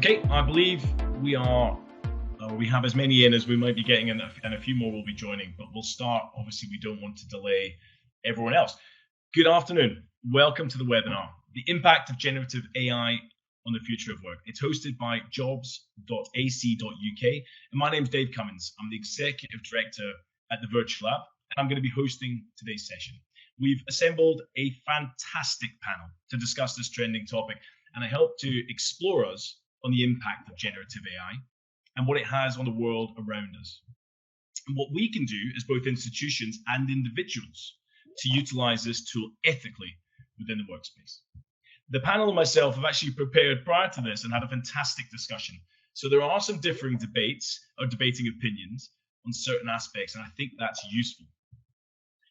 Okay, I believe we have as many in as we might be getting, and a few more will be joining, but we'll start. Obviously, we don't want to delay everyone else. Good afternoon. Welcome to the webinar, The Impact of Generative AI on the Future of Work. It's hosted by jobs.ac.uk, and my name's David Cummins. I'm the Executive Director at the Virtulab, and I'm going to be hosting today's session. We've assembled a fantastic panel to discuss this trending topic, and I hope to explore us on the impact of generative AI and what it has on the world around us, and what we can do as both institutions and individuals to utilize this tool ethically within the workspace. The panel and myself have actually prepared prior to this and had a fantastic discussion. So there are some differing debates or debating opinions on certain aspects, and I think that's useful.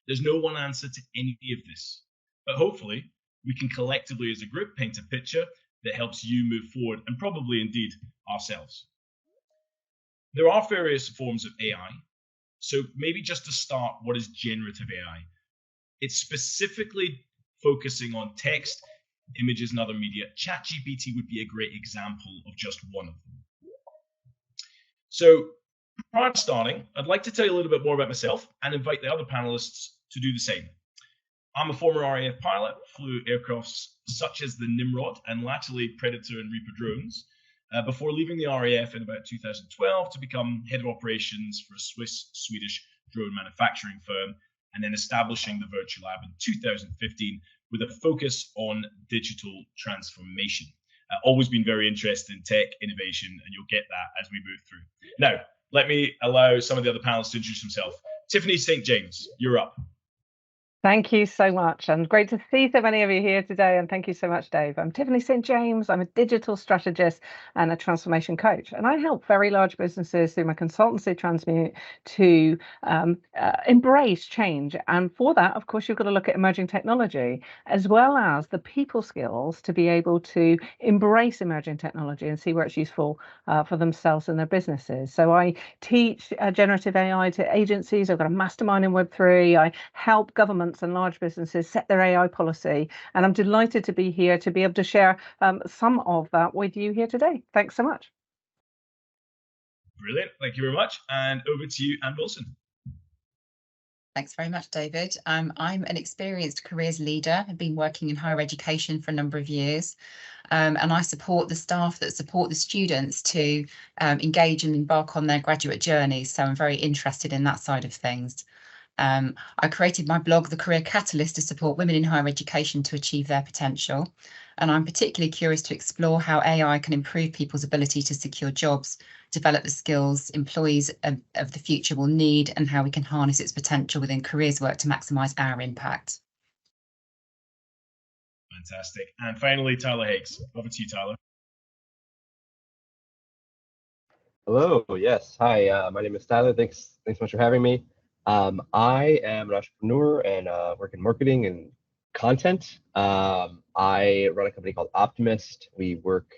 There's no one answer to any of this, but hopefully we can collectively as a group paint a picture that helps you move forward, and probably indeed ourselves. There are various forms of AI. So maybe just to start, what is generative AI? It's specifically focusing on text, images, and other media. ChatGPT would be a great example of just one of them. So prior to starting, I'd like to tell you a little bit more about myself and invite the other panelists to do the same. I'm a former RAF pilot, flew aircrafts such as the Nimrod and latterly Predator and Reaper drones, before leaving the RAF in about 2012 to become head of operations for a Swiss-Swedish drone manufacturing firm, and then establishing the Virtulab in 2015 with a focus on digital transformation. Always been very interested in tech innovation, and you'll get that as we move through. Now, let me allow some of the other panelists to introduce themselves. Tiffany St James, you're up. Thank you so much, and great to see so many of you here today, and thank you so much, Dave. I'm Tiffany St James. I'm a digital strategist and a transformation coach, and I help very large businesses through my consultancy Transmute to embrace change. And for that, of course, you've got to look at emerging technology as well as the people skills to be able to embrace emerging technology and see where it's useful for themselves and their businesses. So I teach generative AI to agencies. I've got a mastermind in Web3. I help governments and large businesses set their AI policy, and I'm delighted to be here to be able to share some of that with you here today. Thanks so much. Brilliant, thank you very much, and over to you, Anne Wilson. Thanks very much, David. I'm an experienced careers leader. I've been working in higher education for a number of years, and I support the staff that support the students to engage and embark on their graduate journeys, so I'm very interested in that side of things. I created my blog, The Career Catalyst, to support women in higher education to achieve their potential. And I'm particularly curious to explore how AI can improve people's ability to secure jobs, develop the skills employees of the future will need, and how we can harness its potential within careers work to maximise our impact. Fantastic. And finally, Tyler Hakes. Over to you, Tyler. Hello, yes. Hi, my name is Tyler. Thanks so much for having me. I am an entrepreneur and work in marketing and content. I run a company called Optimist. We work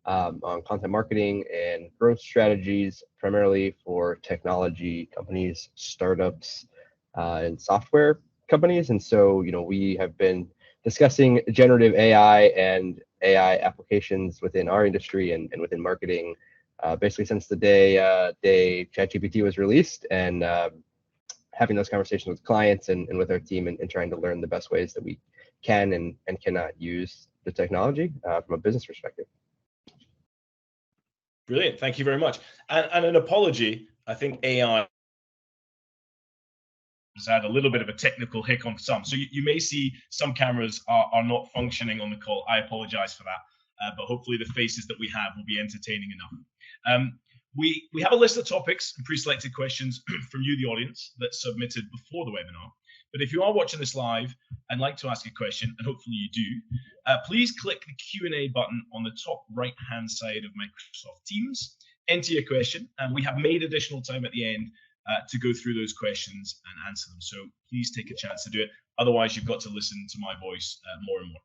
on content marketing and growth strategies, primarily for technology companies, startups, and software companies. And so, we have been discussing generative AI and AI applications within our industry and within marketing, basically since the day ChatGPT was released, and having those conversations with clients and with our team and trying to learn the best ways that we can and cannot use the technology from a business perspective. Brilliant, thank you very much. And an apology, I think AI has had a little bit of a technical hic on some. So you may see some cameras are not functioning on the call. I apologize for that, but hopefully the faces that we have will be entertaining enough. We have a list of topics and pre-selected questions from you, the audience, that's submitted before the webinar. But if you are watching this live and like to ask a question, and hopefully you do, please click the Q&A button on the top right-hand side of Microsoft Teams, enter your question, and we have made additional time at the end to go through those questions and answer them. So please take a chance to do it. Otherwise, you've got to listen to my voice more and more.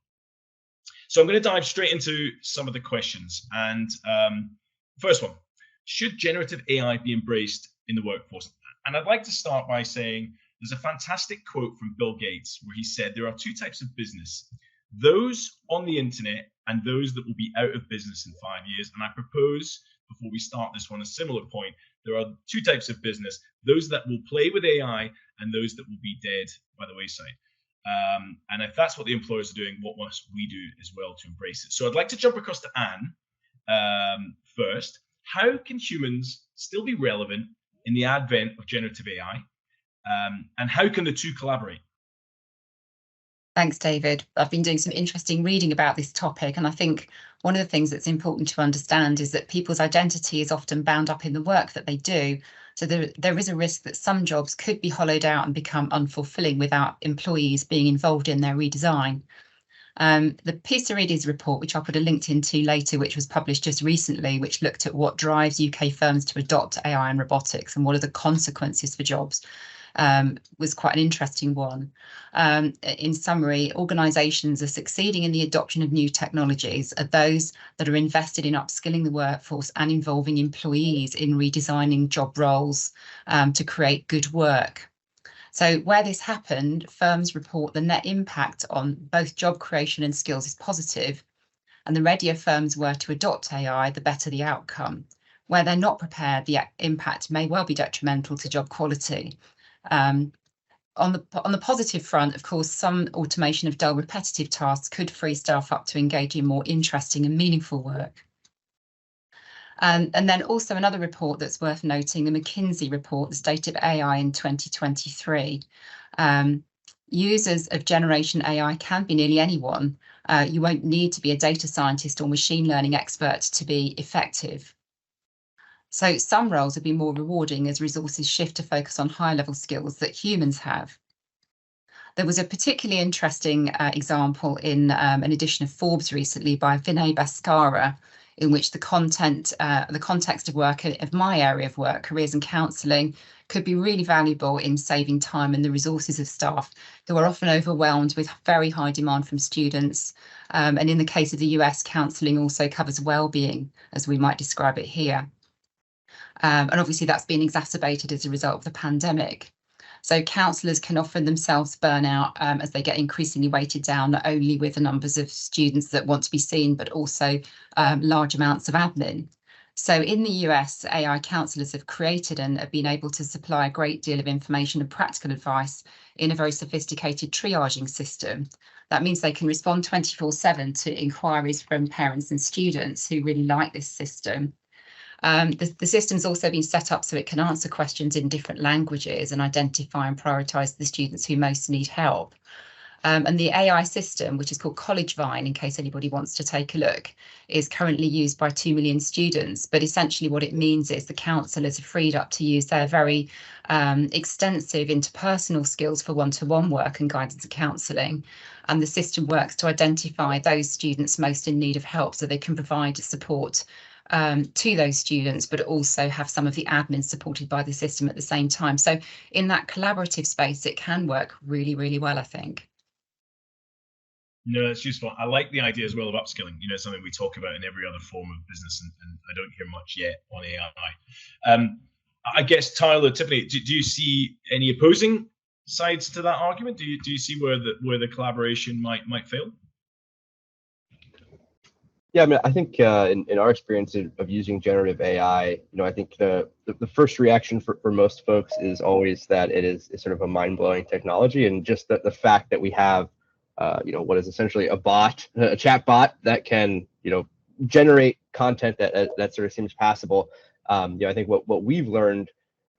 So I'm going to dive straight into some of the questions. And first one. Should generative AI be embraced in the workforce? And I'd like to start by saying there's a fantastic quote from Bill Gates where he said there are two types of business. those on the internet and those that will be out of business in 5 years. And I propose, before we start this one, a similar point. There are two types of business: those that will play with AI and those that will be dead by the wayside. And if that's what the employers are doing, what must we do as well to embrace it? So I'd like to jump across to Anne first. How can humans still be relevant in the advent of generative AI? And how can the two collaborate? Thanks, David. I've been doing some interesting reading about this topic, and I think one of the things that's important to understand is that people's identity is often bound up in the work that they do. So there is a risk that some jobs could be hollowed out and become unfulfilling without employees being involved in their redesign. The Pisarides report, which I'll put a link into later, which was published just recently, which looked at what drives UK firms to adopt AI and robotics and what are the consequences for jobs, was quite an interesting one. In summary, organisations are succeeding in the adoption of new technologies are those that are invested in upskilling the workforce and involving employees in redesigning job roles to create good work. So where this happened, firms report the net impact on both job creation and skills is positive, and the readier firms were to adopt AI, the better the outcome. Where they're not prepared, the impact may well be detrimental to job quality. On the positive front, of course, some automation of dull, repetitive tasks could free staff up to engage in more interesting and meaningful work. And then also another report that's worth noting, the McKinsey report, the State of AI in 2023. Users of generation AI can be nearly anyone. You won't need to be a data scientist or machine learning expert to be effective. So some roles will be more rewarding as resources shift to focus on high-level skills that humans have. There was a particularly interesting example in an edition of Forbes recently by Vinay Bhaskara, in which the context of work of my area of work, careers and counselling, could be really valuable in saving time and the resources of staff who are often overwhelmed with very high demand from students. And in the case of the US, counselling also covers well-being, as we might describe it here. And obviously that's been exacerbated as a result of the pandemic. So counsellors can often themselves burn out as they get increasingly weighted down, not only with the numbers of students that want to be seen, but also large amounts of admin. So in the US, AI counsellors have created and have been able to supply a great deal of information and practical advice in a very sophisticated triaging system. That means they can respond 24/7 to inquiries from parents and students who really like this system. The system's also been set up so it can answer questions in different languages and identify and prioritise the students who most need help. And the AI system, which is called College Vine, in case anybody wants to take a look, is currently used by 2 million students. But essentially what it means is the counsellors are freed up to use their very extensive interpersonal skills for one-to-one work and guidance and counselling. And the system works to identify those students most in need of help so they can provide support to those students, but also have some of the admin supported by the system at the same time. So in that collaborative space, it can work really, really well, I think. No, that's useful. I like the idea as well of upskilling, something we talk about in every other form of business, and I don't hear much yet on AI. I guess, Tyler, Tiffany, do you see any opposing sides to that argument? Do you see where the collaboration might fail? Yeah, I mean, I think in our experience of using generative AI, I think the first reaction for most folks is always that it is sort of a mind-blowing technology, and just the fact that we have, what is essentially a chat bot that can, generate content that sort of seems passable. I think what we've learned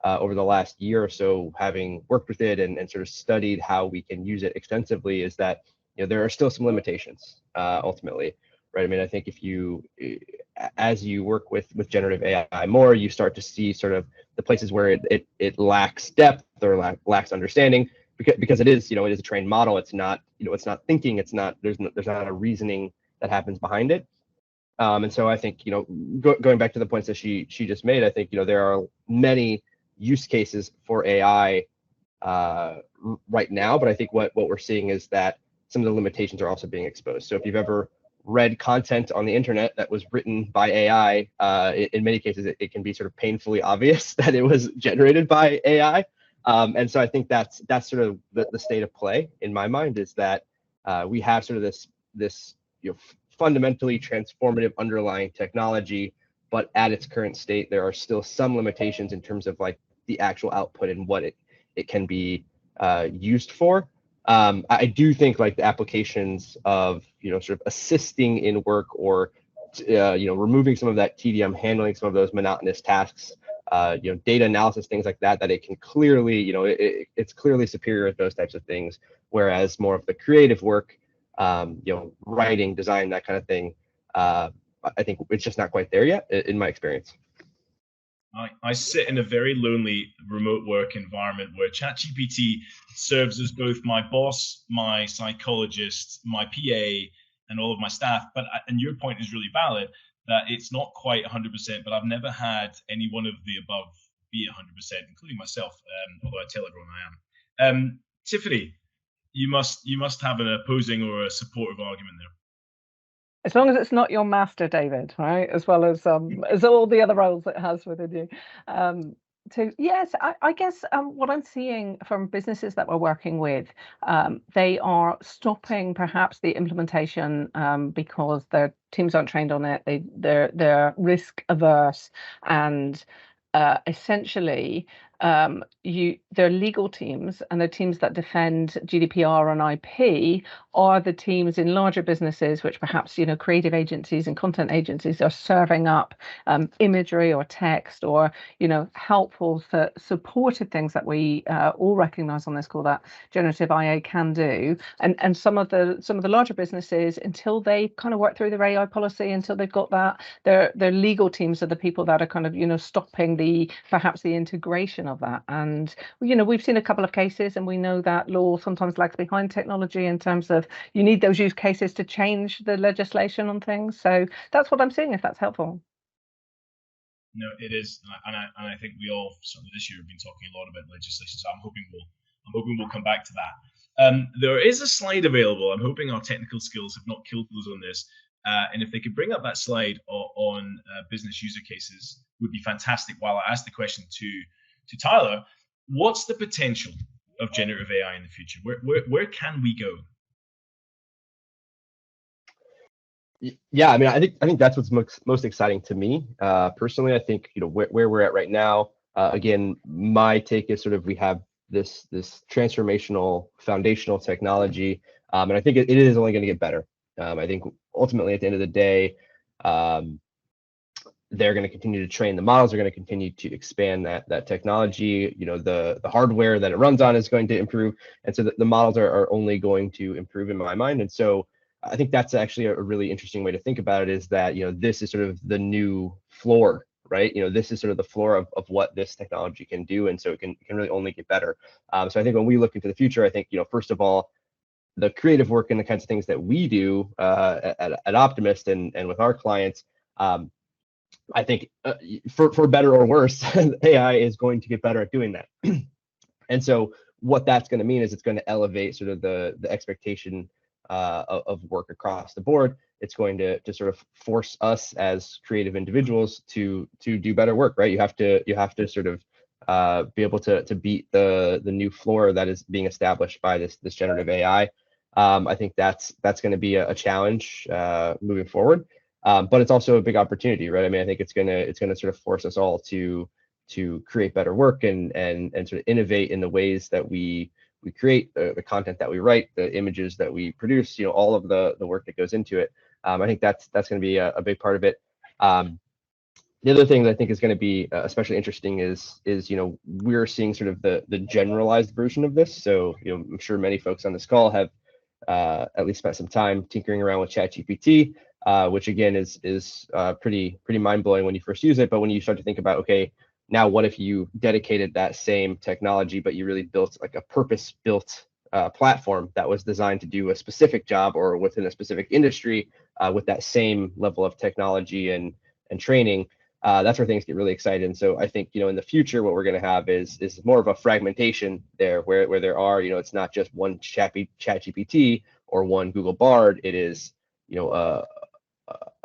over the last year or so, having worked with it and sort of studied how we can use it extensively, is that there are still some limitations ultimately. Right. I mean, I think as you work with generative AI more, you start to see sort of the places where it lacks depth or lacks understanding, because it is a trained model. It's not thinking. There's not a reasoning that happens behind it. And so I think going back to the points that she just made, I think there are many use cases for AI right now, but I think what we're seeing is that some of the limitations are also being exposed. So if you've ever read content on the internet that was written by AI, in many cases it can be sort of painfully obvious that it was generated by AI. And so I think that's sort of the state of play in my mind, is that we have sort of this this fundamentally transformative underlying technology, but at its current state, there are still some limitations in terms of like the actual output and what it can be used for. I do think like the applications of sort of assisting in work or removing some of that tedium, handling some of those monotonous tasks, data analysis, things like that, that it can clearly, it's clearly superior at those types of things. Whereas more of the creative work, writing, design, that kind of thing, I think it's just not quite there yet, in my experience. I sit in a very lonely remote work environment where ChatGPT serves as both my boss, my psychologist, my PA, and all of my staff. And your point is really valid, that it's not quite 100%, but I've never had any one of the above be 100%, including myself, although I tell everyone I am. Tiffany, you must have an opposing or a supportive argument there. As long as it's not your master, David, right? As well as all the other roles it has within you. So yes, I guess what I'm seeing from businesses that we're working with, they are stopping perhaps the implementation because their teams aren't trained on it. They're risk averse, and essentially their legal teams and the teams that defend GDPR and IP are the teams in larger businesses, which perhaps creative agencies and content agencies are serving up imagery or text or helpful supported things that we all recognize on this call that generative AI can do. And some of the larger businesses, until they kind of work through their AI policy, until they've got that, their legal teams are the people that are kind of stopping perhaps the integration of that. And we've seen a couple of cases, and we know that law sometimes lags behind technology in terms of you need those use cases to change the legislation on things. So that's what I'm seeing, if that's helpful. No, it is, and I think we all certainly this year have been talking a lot about legislation. So I'm hoping we'll come back to that. There is a slide available. I'm hoping our technical skills have not killed us on this. And if they could bring up that slide on business user cases, would be fantastic. While I ask the question to Tyler, what's the potential of generative AI in the future? Where can we go? Yeah, I mean, I think that's what's most exciting to me personally. I think where we're at right now. Again, my take is sort of we have this transformational foundational technology, and I think it is only going to get better. I think ultimately at the end of the day, they're going to continue to train the models. They're going to continue to expand that technology. The hardware that it runs on is going to improve, and so the models are only going to improve in my mind. And so I think that's actually a really interesting way to think about it, is that this is sort of the new floor, right? This is sort of the floor of what this technology can do, and so it can really only get better. So I think when we look into the future, I think first of all, the creative work and the kinds of things that we do at Optimist and with our clients, I think for better or worse, AI is going to get better at doing that. And so what that's going to mean is it's going to elevate sort of the expectation of work across the board. It's going to sort of force us as creative individuals to do better work, right? You have to sort of be able to beat the new floor that is being established by this generative AI. I think that's going to be a challenge moving forward, but it's also a big opportunity, right? I mean, I think it's going to sort of force us all to create better work and sort of innovate in the ways that we create, the content that we write, the images that we produce, all of the work that goes into it. I think that's going to be a big part of it. The other thing that I think is going to be especially interesting is we're seeing sort of the generalized version of this. So I'm sure many folks on this call have at least spent some time tinkering around with ChatGPT, which again is pretty mind-blowing when you first use it. But when you start to think about, okay, now what if you dedicated that same technology, but you really built like a purpose-built platform that was designed to do a specific job or within a specific industry with that same level of technology and training, that's where things get really exciting. And so I think, in the future, what we're going to have is more of a fragmentation there, where there are, it's not just one ChatGPT or one Google Bard. It is,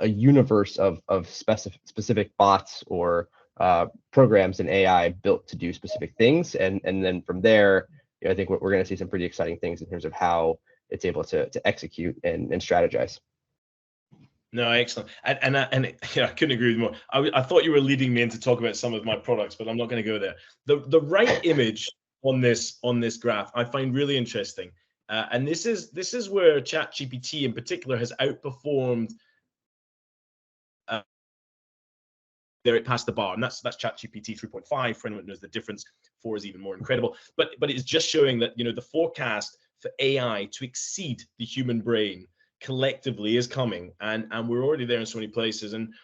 a universe of specific bots or programs in AI built to do specific things. And then from there, I think we're going to see some pretty exciting things in terms of how it's able to execute and strategize. No, excellent. And yeah, I couldn't agree with more. I thought you were leading me in to talk about some of my products, but I'm not going to go there. The right image on this graph I find really interesting, and this is where ChatGPT in particular has outperformed. There it passed the bar, and that's ChatGPT 3.5. For anyone who knows the difference, 4 is even more incredible. But it's just showing that the forecast for AI to exceed the human brain collectively is coming, and we're already there in so many places. And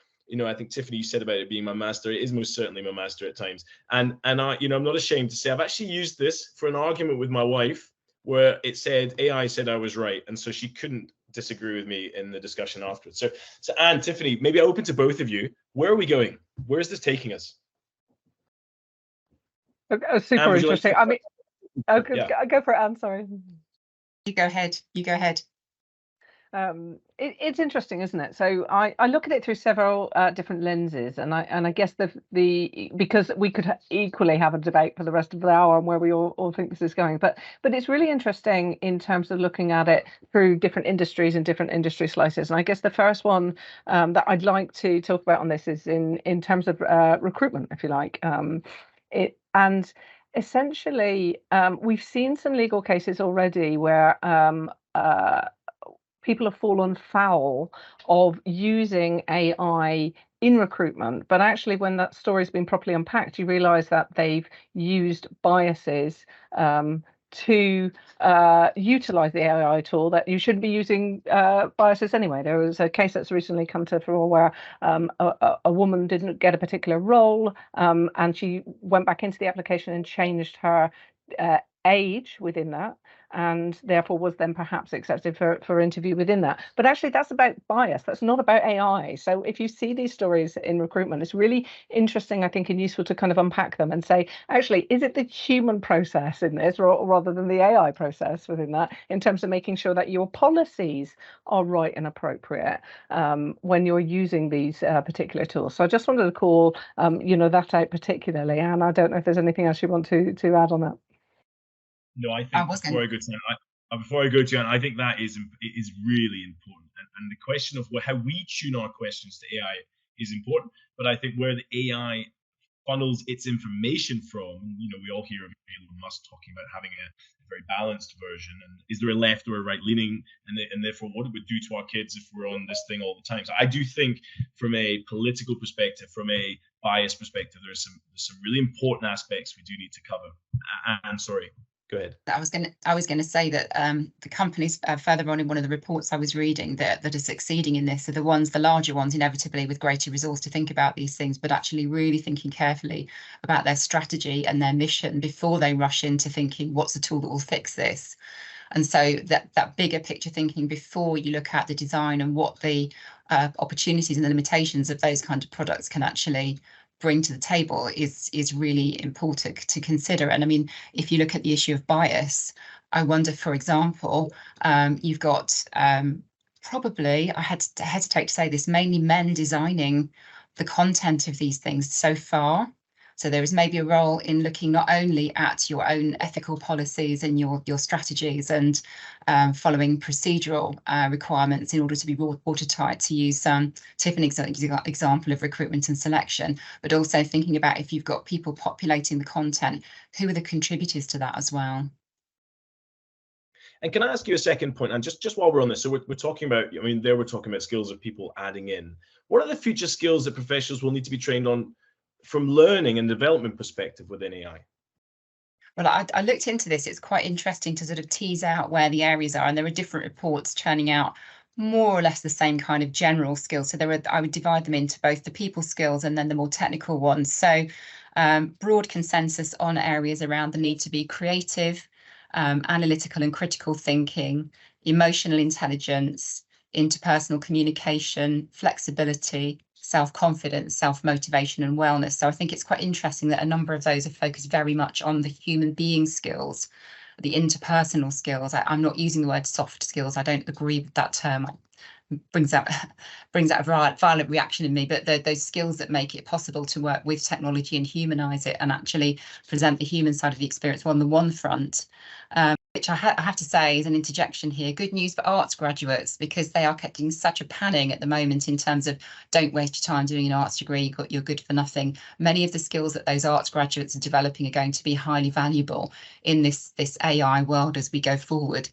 I think Tiffany, you said about it being my master. It is most certainly my master at times. And I, I'm not ashamed to say I've actually used this for an argument with my wife, where it said AI said I was right, and so she couldn't disagree with me in the discussion afterwards. So Anne, Tiffany, maybe open to both of you. Where are we going? Where is this taking us? Super interesting. Like I mean, go for it, Anne. Sorry. You go ahead. It's interesting, isn't it? So I look at it through several different lenses, and I guess the because we could equally have a debate for the rest of the hour on where we all think this is going, but it's really interesting in terms of looking at it through different industries and different industry slices. And I guess the first one that I'd like to talk about on this is in terms of recruitment, if you like. And essentially we've seen some legal cases already where people have fallen foul of using AI in recruitment, but actually when that story's been properly unpacked, you realize that they've used biases to utilize the AI tool, that you shouldn't be using biases anyway. There was a case that's recently come to fore where a woman didn't get a particular role, and she went back into the application and changed her age within that, and therefore was then perhaps accepted for interview within that. But actually that's about bias, that's not about AI. So if you see these stories in recruitment, it's really interesting, I think, and useful to kind of unpack them and say, actually, is it the human process in this rather than the AI process within that, in terms of making sure that your policies are right and appropriate when you're using these particular tools. So I just wanted to call that out particularly. And I don't know if there's anything else you want to add on that. No, I think before I go to Anne, I think that is really important. And the question of how we tune our questions to AI is important. But I think where the AI funnels its information from, we all hear of Elon Musk talking about having a very balanced version. And is there a left or a right leaning? And therefore, what it would do to our kids if we're on this thing all the time? So I do think from a political perspective, from a bias perspective, there's some really important aspects we do need to cover. And sorry. Go ahead. I was going to say that the companies further on in one of the reports I was reading that are succeeding in this are the larger ones, inevitably with greater resource to think about these things, but actually really thinking carefully about their strategy and their mission before they rush into thinking, what's the tool that will fix this? And so that bigger picture thinking before you look at the design and what the opportunities and the limitations of those kind of products can actually bring to the table is really important to consider. And I mean, if you look at the issue of bias, I wonder, for example, you've got probably, I had to hesitate to say this, mainly men designing the content of these things so far. So there is maybe a role in looking not only at your own ethical policies and your strategies and following procedural requirements in order to be watertight, to use Tiffany's example of recruitment and selection, but also thinking about, if you've got people populating the content, who are the contributors to that as well? And can I ask you a second point? And just while we're on this, so we're talking about, we're talking about skills of people adding in. What are the future skills that professionals will need to be trained on from learning and development perspective within AI? Well, I looked into this. It's quite interesting to sort of tease out where the areas are, and there are different reports churning out more or less the same kind of general skills. So I would divide them into both the people skills and then the more technical ones. So broad consensus on areas around the need to be creative, analytical and critical thinking, emotional intelligence, interpersonal communication, flexibility, self-confidence, self-motivation and wellness. So I think it's quite interesting that a number of those are focused very much on the human being skills, the interpersonal skills. I'm not using the word soft skills. I don't agree with that term. It brings out a violent reaction in me, but those skills that make it possible to work with technology and humanize it and actually present the human side of the experience on the one front. which I have to say is an interjection here, good news for arts graduates, because they are getting such a panning at the moment in terms of don't waste your time doing an arts degree, you're good for nothing. Many of the skills that those arts graduates are developing are going to be highly valuable in this AI world as we go forward.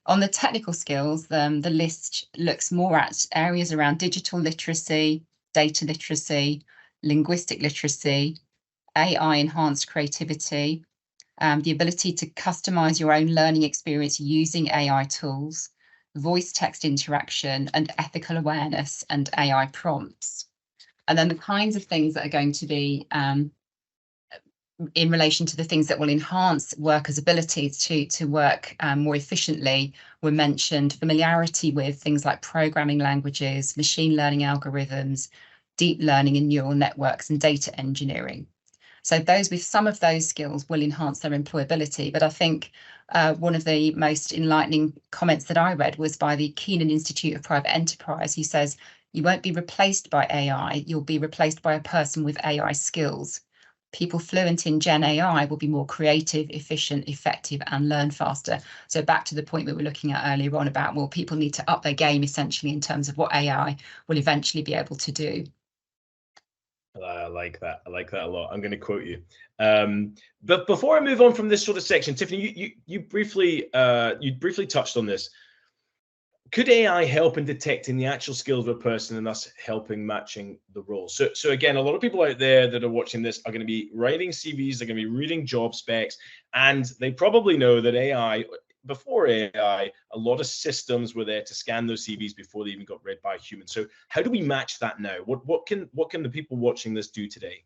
On the technical skills, the list looks more at areas around digital literacy, data literacy, linguistic literacy, AI enhanced creativity, the ability to customize your own learning experience using AI tools, voice text interaction, and ethical awareness and AI prompts. And then the kinds of things that are going to be in relation to the things that will enhance workers' abilities to work more efficiently were mentioned: familiarity with things like programming languages, machine learning algorithms, deep learning and neural networks, and data engineering. So those with some of those skills will enhance their employability. But I think one of the most enlightening comments that I read was by the Keenan Institute of Private Enterprise, who says, you won't be replaced by AI, you'll be replaced by a person with AI skills. People fluent in Gen AI will be more creative, efficient, effective, and learn faster. So back to the point we were looking at earlier on about, well, people need to up their game essentially in terms of what AI will eventually be able to do. I like that. I like that a lot. I'm going to quote you. But before I move on from this sort of section, Tiffany, you briefly touched on this. Could AI help in detecting the actual skills of a person and thus helping matching the role? So again, a lot of people out there that are watching this are going to be writing CVs, they're going to be reading job specs, and they probably know that AI, before AI, a lot of systems were there to scan those CVs before they even got read by a human. So how do we match that now? What can the people watching this do today?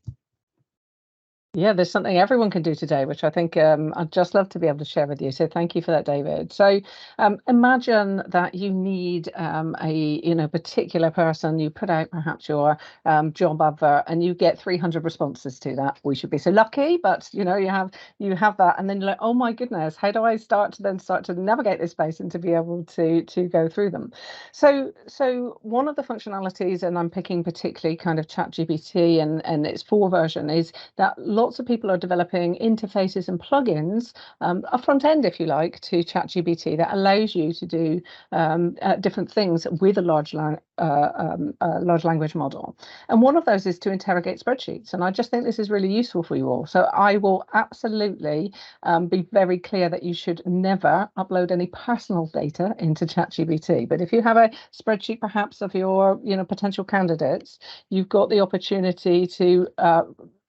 Yeah, there's something everyone can do today, which I think I'd just love to be able to share with you. So thank you for that, David. So imagine that you need a particular person. You put out perhaps your job advert, and you get 300 responses to that. We should be so lucky, but you have that, and then you're like, oh my goodness, how do I start to navigate this space and to be able to go through them? So one of the functionalities, and I'm picking particularly kind of ChatGPT and its 4 version, is that lots of people are developing interfaces and plugins, a front end, if you like, to ChatGPT that allows you to do different things with a large language model. And one of those is to interrogate spreadsheets. And I just think this is really useful for you all. So I will absolutely be very clear that you should never upload any personal data into ChatGPT. But if you have a spreadsheet perhaps of your potential candidates, you've got the opportunity to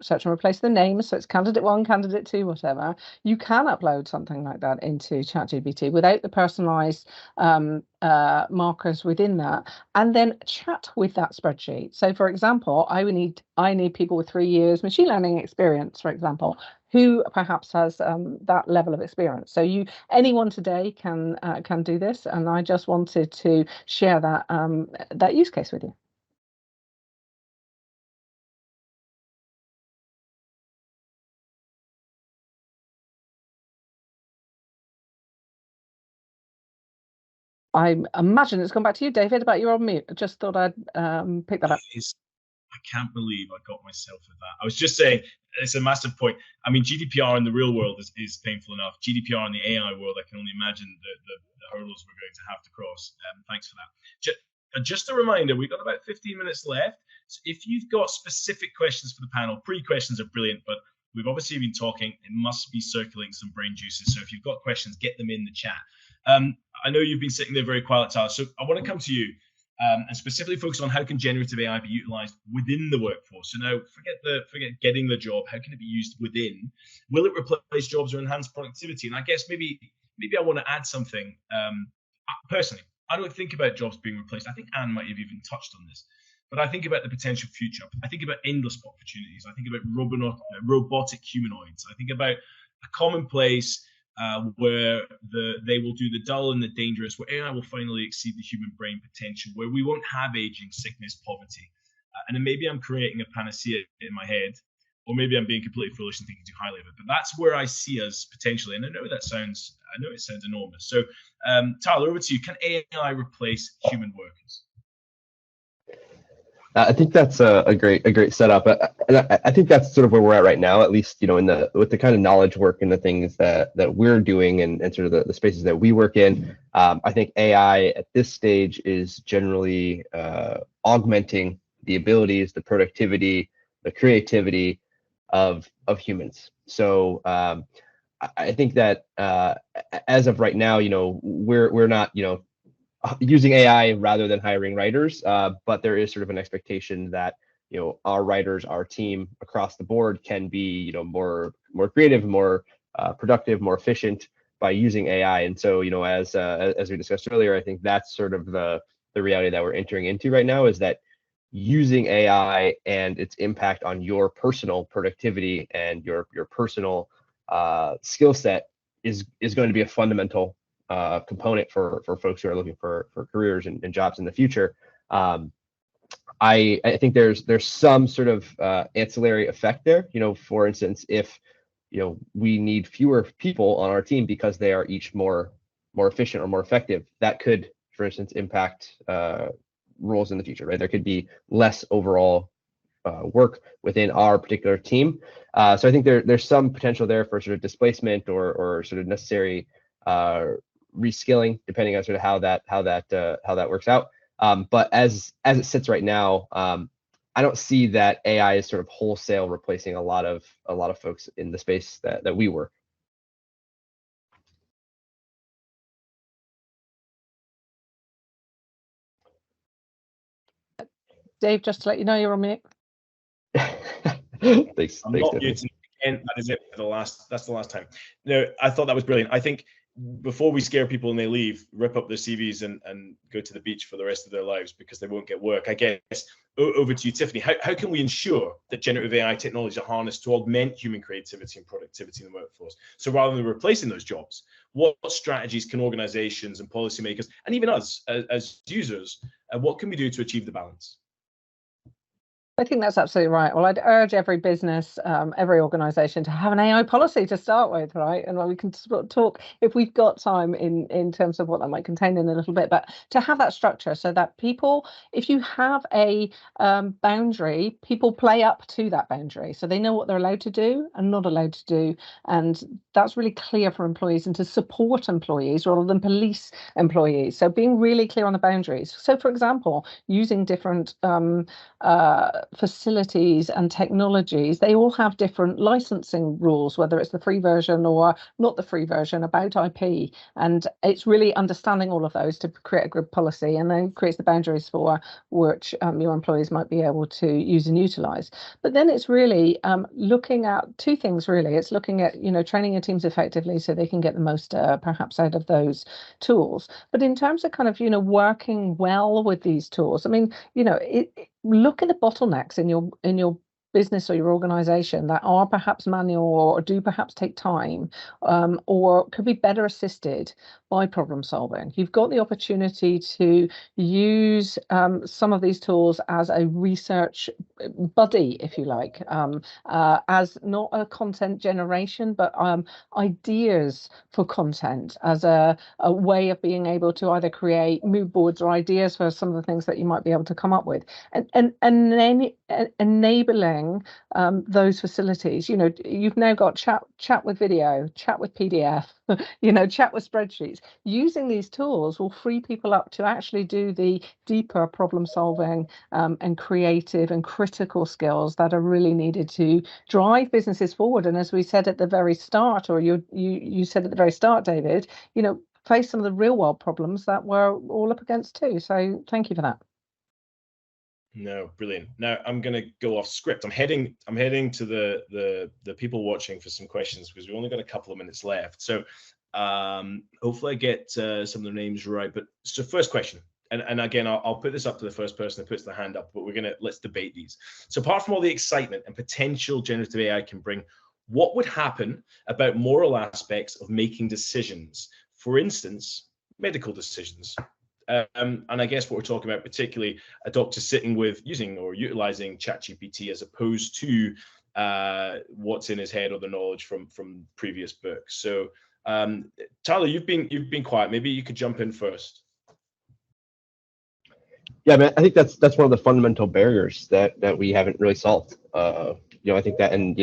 search and replace the names, so it's candidate 1, candidate 2, whatever. You can upload something like that into ChatGPT without the personalized markers within that, and then chat with that spreadsheet. So for example, I need people with 3 years machine learning experience, for example, who perhaps has that level of experience. So anyone today can do this, and I just wanted to share that use case with you. I imagine it's gone back to you, David, but you're on mute. I just thought I'd pick that up. I can't believe I got myself with that. I was just saying, it's a massive point. I mean, GDPR in the real world is painful enough. GDPR in the AI world, I can only imagine the hurdles we're going to have to cross. Thanks for that. Just a reminder, we've got about 15 minutes left. So if you've got specific questions for the panel, pre-questions are brilliant, but we've obviously been talking. It must be circulating some brain juices. So if you've got questions, get them in the chat. I know you've been sitting there very quiet, Tyler, so I want to come to you and specifically focus on how can generative AI be utilized within the workforce. So now forget getting the job. How can it be used within? Will it replace jobs or enhance productivity? And I guess maybe I want to add something. Personally, I don't think about jobs being replaced. I think Anne might have even touched on this. But I think about the potential future. I think about endless opportunities. I think about robotic humanoids. I think about a commonplace where they will do the dull and the dangerous, where AI will finally exceed the human brain potential, where we won't have aging, sickness, poverty. And then maybe I'm creating a panacea in my head, or maybe I'm being completely foolish and thinking too highly of it. But that's where I see us potentially. And I know it sounds enormous. So Tyler, over to you. Can AI replace human workers? I think that's a great setup, and I think that's sort of where we're at right now, at least with the kind of knowledge work and the things that we're doing and sort of the spaces that we work in. I think AI at this stage is generally augmenting the abilities, the productivity, the creativity of humans. So I think that as of right now, we're not using AI rather than hiring writers, but there is sort of an expectation that our writers, our team across the board can be more creative, more productive, more efficient by using AI. And so as we discussed earlier, I think that's sort of the reality that we're entering into right now, is that using AI and its impact on your personal productivity and your personal skill set is going to be a fundamental component for folks who are looking for careers and jobs in the future. I think there's some sort of ancillary effect there. For instance, if we need fewer people on our team because they are each more efficient or more effective, that could, for instance, impact roles in the future, right? There could be less overall work within our particular team. So I think there's some potential there for sort of displacement or sort of necessary reskilling, depending on sort of how that works out. But as it sits right now, I don't see that AI is sort of wholesale replacing a lot of folks in the space that we work. Dave, just to let you know, you're on mute. Thanks. I'm not muting again. That is it for the last. That's the last time. No, I thought that was brilliant. I think before we scare people and they leave, rip up their CVs and go to the beach for the rest of their lives because they won't get work. I guess over to you, Tiffany. How can we ensure that generative AI technologies are harnessed to augment human creativity and productivity in the workforce? So rather than replacing those jobs, what strategies can organizations and policymakers, and even us as users, what can we do to achieve the balance? I think that's absolutely right. Well, I'd urge every business, every organization to have an AI policy to start with, right? And we can talk, if we've got time, in terms of what that might contain in a little bit, but to have that structure so that people, if you have a boundary, people play up to that boundary. So they know what they're allowed to do and not allowed to do. And that's really clear for employees, and to support employees rather than police employees. So being really clear on the boundaries. So for example, using different facilities and technologies, they all have different licensing rules, whether it's the free version or not the free version, about IP. And it's really understanding all of those to create a good policy, and then creates the boundaries for which your employees might be able to use and utilize. But then it's really looking at two things, really. It's looking at, training your teams effectively so they can get the most perhaps out of those tools. But in terms of kind of, working well with these tools, I mean, look at the bottlenecks in your business or your organization that are perhaps manual or do perhaps take time, or could be better assisted by problem solving. You've got the opportunity to use some of these tools as a research buddy, if you like, as not a content generation, but ideas for content, as a way of being able to either create mood boards or ideas for some of the things that you might be able to come up with, and then enabling those facilities. You've now got chat with video, chat with PDF, chat with spreadsheets. Using these tools will free people up to actually do the deeper problem solving and creative and critical skills that are really needed to drive businesses forward. And as we said at the very start, or you said at the very start, David, face some of the real world problems that we're all up against too. So thank you for that. No, brilliant. Now I'm going to go off script. I'm heading to the people watching for some questions, because we've only got a couple of minutes left. So hopefully I get some of the names right. But so first question, and again, I'll put this up to the first person that puts their hand up, but let's debate these. So apart from all the excitement and potential generative AI can bring, what would happen about moral aspects of making decisions? For instance, medical decisions. And I guess what we're talking about, particularly a doctor sitting with using or utilizing ChatGPT as opposed to what's in his head or the knowledge from previous books. So Tyler, you've been quiet. Maybe you could jump in first. Yeah, I mean, I think that's one of the fundamental barriers that we haven't really solved. I think that, and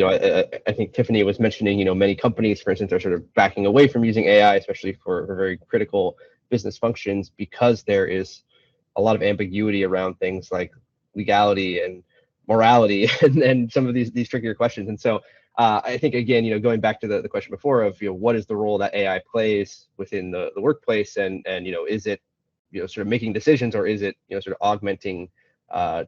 I think Tiffany was mentioning, many companies, for instance, are sort of backing away from using AI, especially for very critical business functions, because there is a lot of ambiguity around things like legality and morality and some of these trickier questions. And so I think, again, going back to the question before of, what is the role that AI plays within the workplace, and is it sort of making decisions, or is it sort of augmenting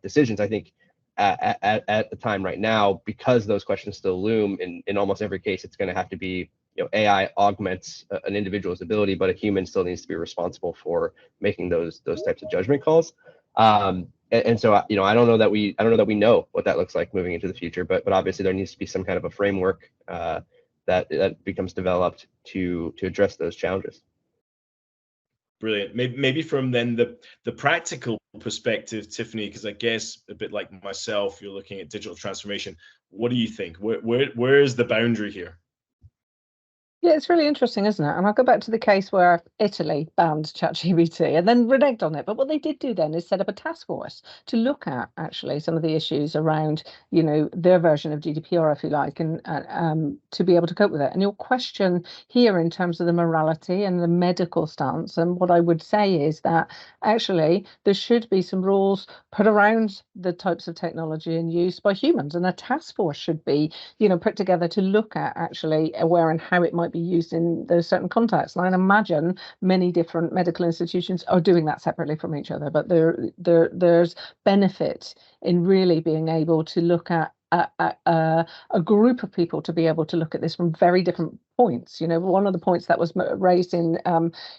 decisions? I think at the time right now, because those questions still loom in almost every case, it's going to have to be AI augments an individual's ability, but a human still needs to be responsible for making those types of judgment calls. And so I don't know that we know what that looks like moving into the future, but obviously there needs to be some kind of a framework that becomes developed to address those challenges. Brilliant. Maybe from then the practical perspective, Tiffany, because I guess a bit like myself, you're looking at digital transformation. What do you think? Where is the boundary here? Yeah, it's really interesting, isn't it? And I'll go back to the case where Italy banned ChatGPT and then reneged on it. But what they did do then is set up a task force to look at actually some of the issues around, their version of GDPR, if you like, and to be able to cope with it. And your question here in terms of the morality and the medical stance, and what I would say is that actually there should be some rules put around the types of technology and use by humans, and a task force should be, put together to look at actually where and how it might be used in those certain contexts. And I imagine many different medical institutions are doing that separately from each other, but there's benefit in really being able to look at a group of people to be able to look at this from very different points. One of the points that was raised in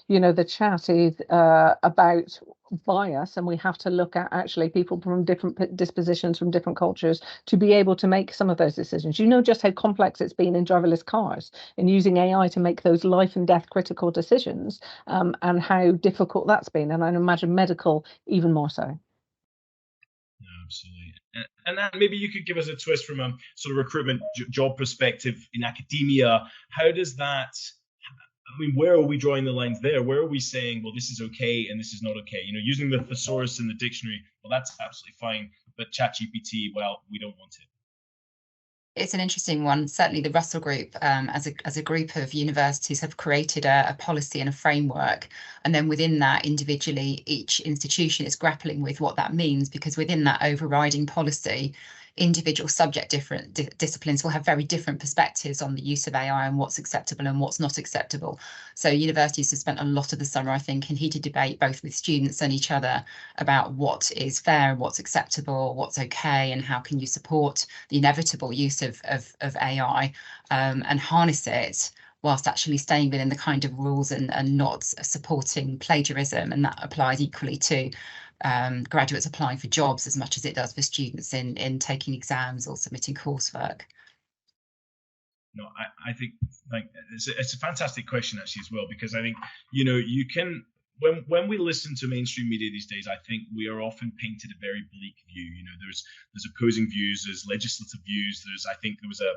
the chat is about bias, and we have to look at actually people from different dispositions, from different cultures, to be able to make some of those decisions. Just how complex it's been in driverless cars and using AI to make those life and death critical decisions, and how difficult that's been, and I imagine medical even more so. Absolutely. And maybe you could give us a twist from a sort of recruitment job perspective in academia. How does that, where are we drawing the lines there? Where are we saying, well, this is okay and this is not okay? Using the thesaurus in the dictionary, well, that's absolutely fine. But ChatGPT, well, we don't want it. It's an interesting one. Certainly the Russell Group, as a group of universities, have created a policy and a framework. And then within that, individually, each institution is grappling with what that means, because within that overriding policy, individual subject disciplines will have very different perspectives on the use of AI and what's acceptable and what's not acceptable. So universities have spent a lot of the summer, I think, in heated debate, both with students and each other, about what is fair, what's acceptable, what's okay, and how can you support the inevitable use of AI and harness it whilst actually staying within the kind of rules and not supporting plagiarism. And that applies equally to graduates applying for jobs as much as it does for students in taking exams or submitting coursework. No, I think it's a fantastic question actually as well, because I think you can, when we listen to mainstream media these days, I think we are often painted a very bleak view. There's opposing views, there's legislative views, I think there was a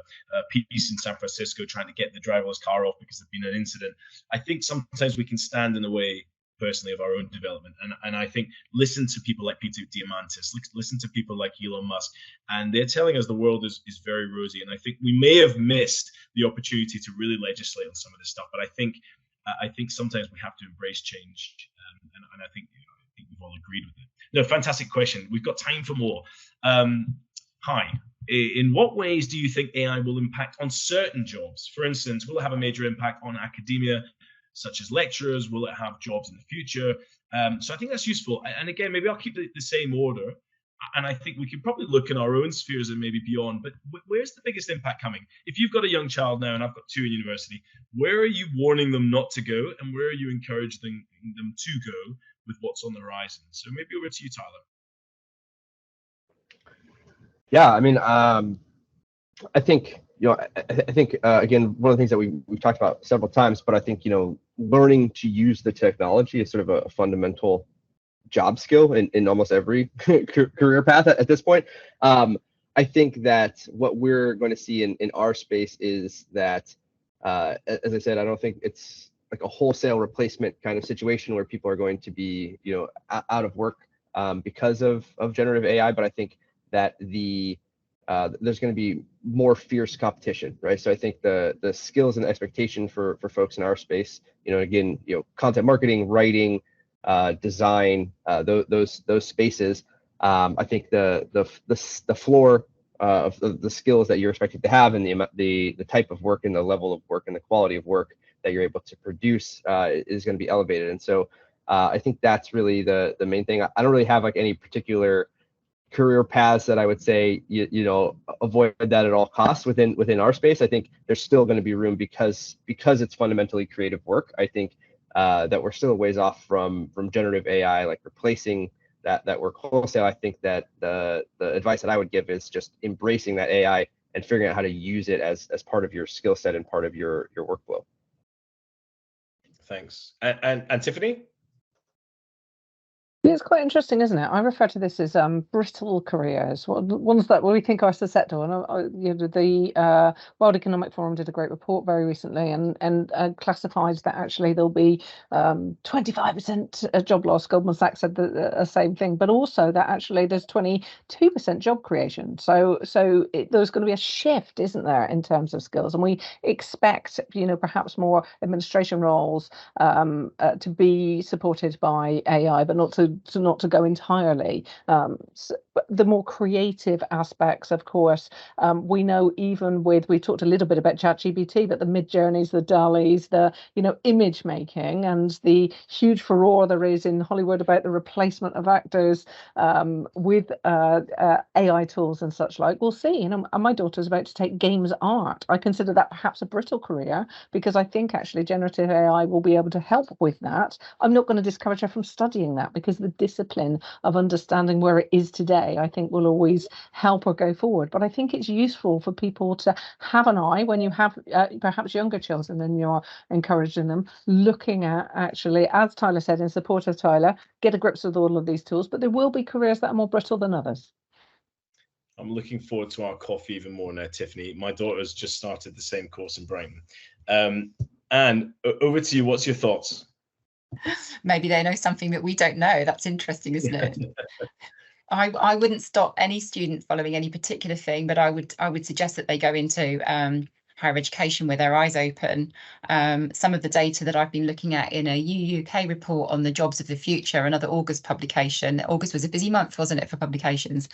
piece in San Francisco trying to get the driverless car off because there'd been an incident. I think sometimes we can stand in the way personally of our own development, and I think listen to people like Peter Diamandis, listen to people like Elon Musk, and they're telling us the world is very rosy. And I think we may have missed the opportunity to really legislate on some of this stuff, but I think sometimes we have to embrace change, and I think we've all agreed with it. No, fantastic question. We've got time for more. Hi. In what ways do you think AI will impact on certain jobs? For instance, will it have a major impact on academia, such as lecturers? Will it have jobs in the future? So I think that's useful. And again, maybe I'll keep the same order. And I think we could probably look in our own spheres and maybe beyond. But where's the biggest impact coming? If you've got a young child now, and I've got two in university, where are you warning them not to go? And where are you encouraging them to go with what's on the horizon? So maybe over to you, Tyler. Yeah, I mean, I think, again, one of the things that we've talked about several times, but I think, learning to use the technology is sort of a fundamental job skill in almost every career path at this point. I think that what we're going to see in our space is that, as I said, I don't think it's like a wholesale replacement kind of situation where people are going to be, out of work because of generative AI, but I think that there's going to be more fierce competition, right? So I think the skills and the expectation for folks in our space, again, content marketing, writing, design, those spaces. I think the floor of the skills that you're expected to have, and the type of work and the level of work and the quality of work that you're able to produce is going to be elevated. And so I think that's really the main thing. I don't really have like any particular career paths that I would say avoid that at all costs within our space. I think there's still going to be room because it's fundamentally creative work. I think that we're still a ways off from generative AI like replacing that work wholesale. I think that the advice that I would give is just embracing that AI and figuring out how to use it as part of your skill set and part of your workflow. Thanks. And Tiffany? Yeah, it's quite interesting, isn't it? I refer to this as brittle careers, ones that we think are susceptible. And the World Economic Forum did a great report very recently, and classified that actually there'll be 25% job loss. Goldman Sachs said the same thing, but also that actually there's 22% job creation. So there's going to be a shift, isn't there, in terms of skills, and we expect perhaps more administration roles to be supported by AI, but not to go entirely. But the more creative aspects, of course, we know even we talked a little bit about ChatGPT, but the Midjourneys, the DALL-Es, the image making, and the huge furore there is in Hollywood about the replacement of actors with AI tools and such like. We'll see. And my daughter's about to take games art. I consider that perhaps a brittle career because I think actually generative AI will be able to help with that. I'm not going to discourage her from studying that because the discipline of understanding where it is today, I think, will always help her go forward. But I think it's useful for people to have an eye when you have perhaps younger children and you're encouraging them, looking at actually, as Tyler said, in support of Tyler, get a grips with all of these tools. But there will be careers that are more brittle than others. I'm looking forward to our coffee even more now, Tiffany. My daughter's just started the same course in Brighton. Anne, over to you. What's your thoughts? Maybe they know something that we don't know. That's interesting, isn't it? I wouldn't stop any student following any particular thing, but I would suggest that they go into higher education with their eyes open. Some of the data that I've been looking at in a UK report on the jobs of the future, another August publication. August was a busy month, wasn't it, for publications?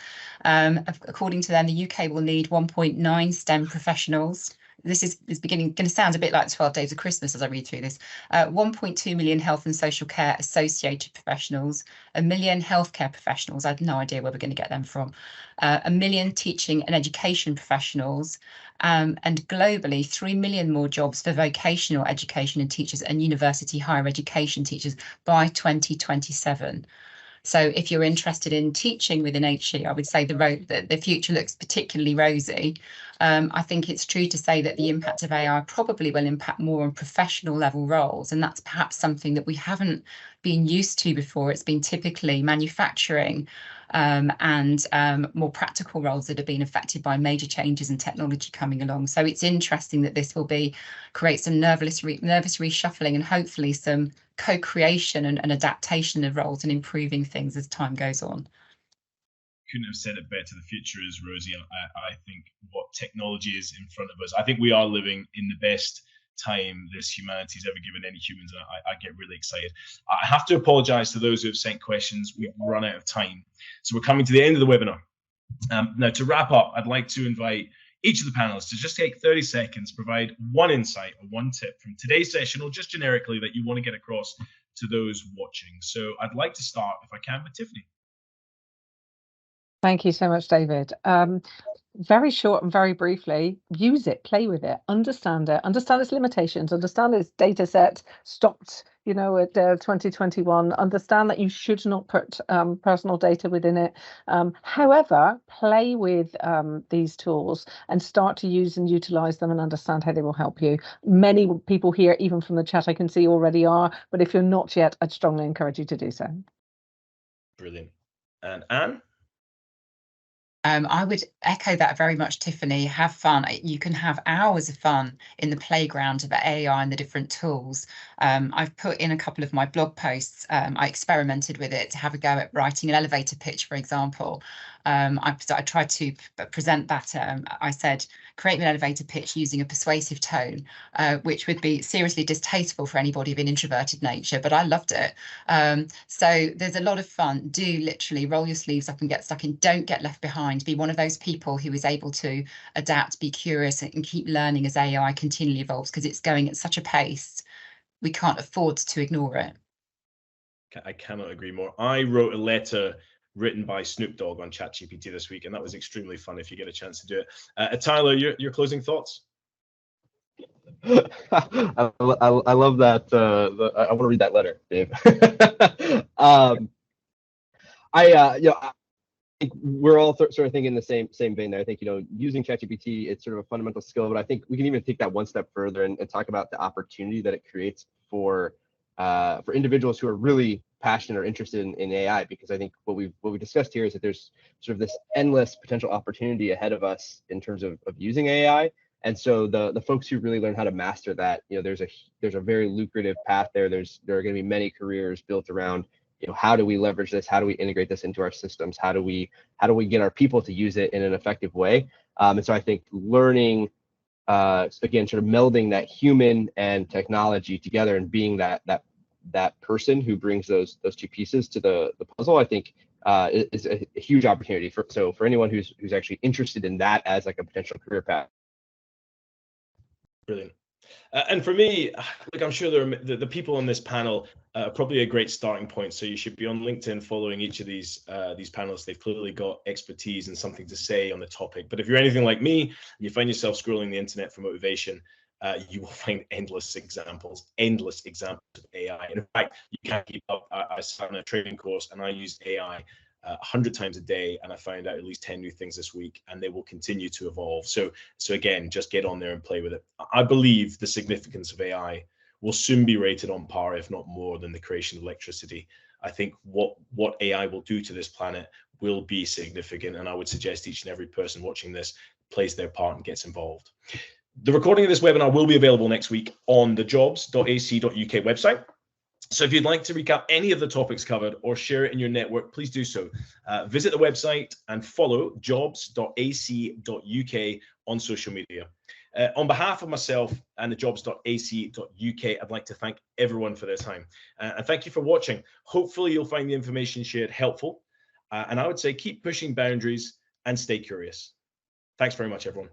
According to them, the UK will need 1.9 STEM professionals. This is going to sound a bit like 12 Days of Christmas as I read through this. 1.2 million health and social care associated professionals, 1 million healthcare professionals. I have no idea where we're going to get them from. 1 million teaching and education professionals, and globally 3 million more jobs for vocational education and teachers and university higher education teachers by 2027. So if you're interested in teaching within HE, I would say the future looks particularly rosy. I think it's true to say that the impact of AI probably will impact more on professional level roles, and that's perhaps something that we haven't been used to before. It's been typically manufacturing and more practical roles that have been affected by major changes in technology coming along. So it's interesting that this will create some nervous reshuffling and hopefully some co-creation and adaptation of roles and improving things as time goes on. Couldn't have said it better. The future is rosy. I think what technology is in front of us, I think we are living in the best time this humanity's ever given any humans. I get really excited. I have to apologize to those who have sent questions. We've run out of time. So we're coming to the end of the webinar. Now, to wrap up, I'd like to invite each of the panelists to just take 30 seconds, provide one insight or one tip from today's session, or just generically that you want to get across to those watching. So I'd like to start, if I can, with Tiffany. Thank you so much, David. Very short and very briefly, use it, play with it, understand its limitations, understand its data set stopped, at 2021, understand that you should not put personal data within it. However, play with these tools and start to use and utilize them and understand how they will help you. Many people here, even from the chat, I can see already are, but if you're not yet, I'd strongly encourage you to do so. Brilliant. And Anne? I would echo that very much, Tiffany. Have fun. You can have hours of fun in the playground of AI and the different tools. I've put in a couple of my blog posts. I experimented with it to have a go at writing an elevator pitch, for example. I tried to present that. I said, create me an elevator pitch using a persuasive tone, which would be seriously distasteful for anybody of an introverted nature, but I loved it. So there's a lot of fun. Do literally roll your sleeves up and get stuck in. Don't get left behind. Be one of those people who is able to adapt, be curious, and keep learning as AI continually evolves, because it's going at such a pace. We can't afford to ignore it. I cannot agree more. I wrote a letter written by Snoop Dogg on ChatGPT this week, and that was extremely fun if you get a chance to do it. Tyler, your closing thoughts? I love that. I want to read that letter, Dave. I think we're all sort of thinking the same vein there. I think, using ChatGPT, it's sort of a fundamental skill, but I think we can even take that one step further and talk about the opportunity that it creates for individuals who are really passionate or interested in AI, because I think what we discussed here is that there's sort of this endless potential opportunity ahead of us in terms of using AI. And so the folks who really learn how to master that, there's a very lucrative path there. There are going to be many careers built around, how do we leverage this? How do we integrate this into our systems? How do we get our people to use it in an effective way? And so I think learning, again, sort of melding that human and technology together and being that person who brings those two pieces to the puzzle, I think is a huge opportunity for anyone who's actually interested in that as like a potential career path. Brilliant. And for me, look, I'm sure the people on this panel are probably a great starting point. So you should be on LinkedIn following each of these panelists. They've clearly got expertise and something to say on the topic. But if you're anything like me and you find yourself scrolling the internet for motivation, you will find endless examples of AI. And in fact, you can't keep up. I sat on a training course and I used AI 100 times a day, and I found out at least 10 new things this week, and they will continue to evolve. So again, just get on there and play with it. I believe the significance of AI will soon be rated on par, if not more, than the creation of electricity. I think what AI will do to this planet will be significant, and I would suggest each and every person watching this plays their part and gets involved. The recording of this webinar will be available next week on the jobs.ac.uk website. So if you'd like to recap any of the topics covered or share it in your network, please do so. Visit the website and follow jobs.ac.uk on social media. On behalf of myself and the jobs.ac.uk, I'd like to thank everyone for their time. And thank you for watching. Hopefully you'll find the information shared helpful. And I would say keep pushing boundaries and stay curious. Thanks very much, everyone.